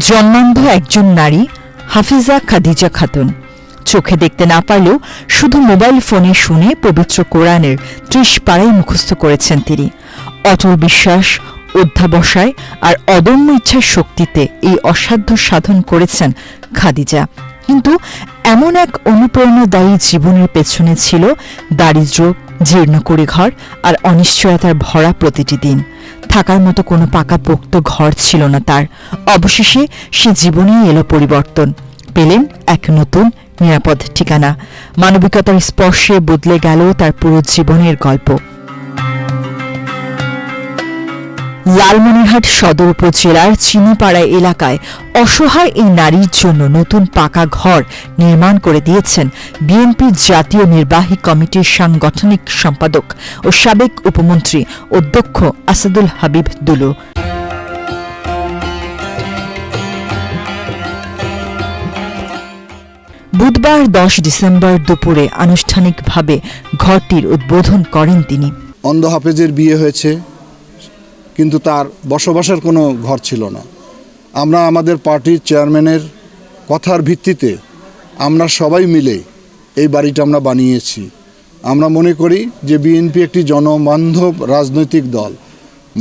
জন্মান্ধ একজন নারী হাফিজা খাদিজা খাতুন। চোখে দেখতে না পারলেও শুধু মোবাইল ফোনে শুনে পবিত্র কোরআনের ৩০ পারাই মুখস্থ করেছেন তিনি। অটল বিশ্বাস, অধ্যাবসায় আর অদম্য ইচ্ছার শক্তিতে এই অসাধ্য সাধন করেছেন খাদিজা। কিন্তু এমন এক অনুপ্রেরণাদায়ী জীবনের পেছনে ছিল দারিদ্র্য, জীর্ণ কুড়েঘর আর অনিশ্চয়তার ভরা প্রতিটি দিন। থাকার মতো কোনো পাকাপোক্ত ঘর ছিল না তার। অবশেষে সে জীবনেই এলো পরিবর্তন, পেলেন এক নতুন নিরাপদ ঠিকানা। মানবিকতার স্পর্শে বদলে গেল তার পুরো জীবনের গল্প। লালমনিরহাট সদর উপজেলার চিনিপাড়া এলাকায় অসহায় এই নারীর জন্য নতুন পাকা ঘর নির্মাণ করে দিয়েছেন বিএনপির জাতীয় নির্বাহী কমিটির সাংগঠনিক সম্পাদক ও সাবেক উপমন্ত্রী অধ্যক্ষ আসাদুল হাবিব দুলু। বুধবার ১০ ডিসেম্বর দুপুরে আনুষ্ঠানিকভাবে ঘরটির উদ্বোধন করেন তিনি। অন্ধ হাফেজের বিয়ে হয়েছে, কিন্তু তার বসবাসের কোনো ঘর ছিল না। আমরা আমাদের পার্টির চেয়ারম্যানের কথার ভিত্তিতে আমরা সবাই মিলে এই বাড়িটা আমরা বানিয়েছি। আমরা মনে করি যে বিএনপি একটি জনবান্ধব রাজনৈতিক দল,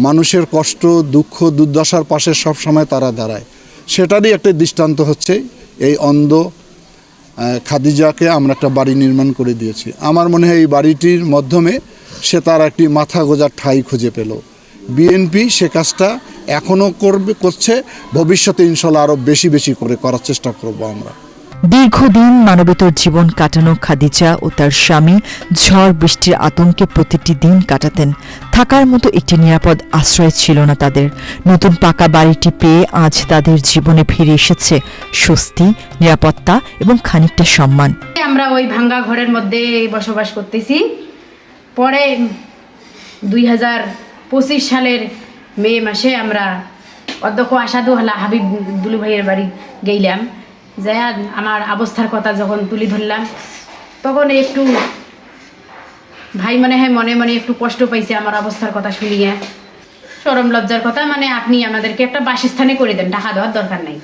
মানুষের কষ্ট, দুঃখ, দুর্দশার পাশে সবসময় তারা দাঁড়ায়। সেটারই একটা দৃষ্টান্ত হচ্ছে এই অন্ধ খাদিজাকে আমরা একটা বাড়ি নির্মাণ করে দিয়েছি। আমার মনে হয় এই বাড়িটির মাধ্যমে সে তার একটি মাথা গোঁজার ঠাঁই খুঁজে পেল। বিএনপি সে কাজটা এখনও করছে, ভবিষ্যতে ইনশাল্লাহ আরও বেশি বেশি করে করার চেষ্টা করব আমরা। দীর্ঘদিন মানবেতর জীবন কাটানো খাদিজা ও তার স্বামী ঝড় বৃষ্টির আতঙ্কে প্রতিটি দিন কাটাতেন। থাকার মতো একটি নিরাপদ আশ্রয় ছিল না তাদের। নতুন পাকা বাড়িটি পেয়ে আজ তাদের জীবনে ফিরে এসেছে স্বস্তি, নিরাপত্তা এবং খানিকটা সম্মান। আমরা ওই ভাঙ্গা ঘরের মধ্যে বসবাস করতেছি। পরে ২০২৫ সালের মে মাসে আমরা অধ্যক্ষ আসাদুল হাবিব দুলু ভাইয়ের বাড়ি গেলাম। যাই আমার অবস্থার কথা যখন তুলে ধরলাম, তখন একটু ভাই মনে মনে একটু কষ্ট পাইছে আমার অবস্থার কথা শুনিয়ে। শরম লজ্জার কথা, আপনি আমাদেরকে একটা বাসস্থানে করে দেন, টাকা দেওয়ার দরকার নাই।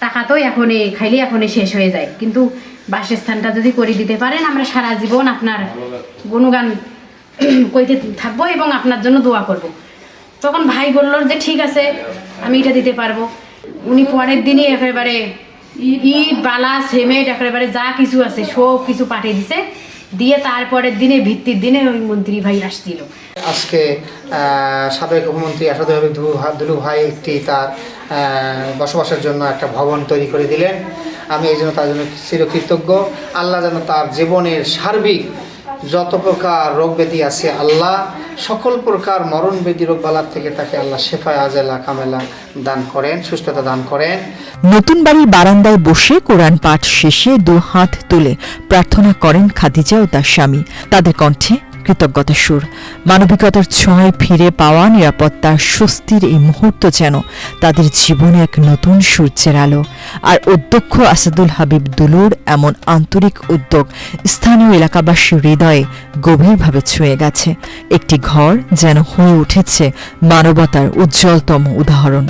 টাকা তো এখনই খাইলে এখনই শেষ হয়ে যায়, কিন্তু বাসস্থানটা যদি করে দিতে পারেন আমরা সারা জীবন আপনার গুণগান কইতে থাকবো এবং আপনার জন্য দোয়া করব। তখন ভাই বলল যে ঠিক আছে, আমি এটা দিতে পারবো। উনি পরের দিনই একেবারে ইট, বালা, সিমেন্ট একেবারে যা কিছু আছে সব কিছু পাঠিয়ে দিছে। দিয়ে তারপরের দিনে ভিত্তির দিনে ওই মন্ত্রী ভাই আসছিল। আজকে সাবেক উপমন্ত্রী আসাদুল হাবিব দুলু ভাই একটি তার বসবাসের জন্য একটা ভবন তৈরি করে দিলেন। আমি এই জন্য তার জন্য চিরকৃতজ্ঞ। আল্লাহ যেন তার জীবনের সার্বিক যত প্রকার রোগ ব্যাধি আছে, আল্লাহ সকল প্রকার মরণ ব্যাধি রোগ বালার থেকে তাকে আল্লাহ শেফা আজেলা কামেলা দান করেন, সুস্থতা দান করেন। নতুন বাড়ির বারান্দায় বসে কোরআন পাঠ শেষে ২ হাত তুলে প্রার্থনা করেন খাদিজা ও তার স্বামী। তাদের কণ্ঠে কৃতজ্ঞতার সুর। মানবিকতার ছোঁয়ায় ফিরে পাওয়া নিরাপত্তার স্বস্তির এই মুহূর্ত যেন তাদের জীবনে এক নতুন সূর্যের আলো। আর অধ্যক্ষ আসাদুল হাবিব দুলুর এমন আন্তরিক উদ্যোগ স্থানীয় এলাকাবাসীর হৃদয়ে গভীরভাবে ছুঁয়ে গেছে। একটি ঘর যেন হয়ে উঠেছে মানবতার উজ্জ্বলতম উদাহরণ।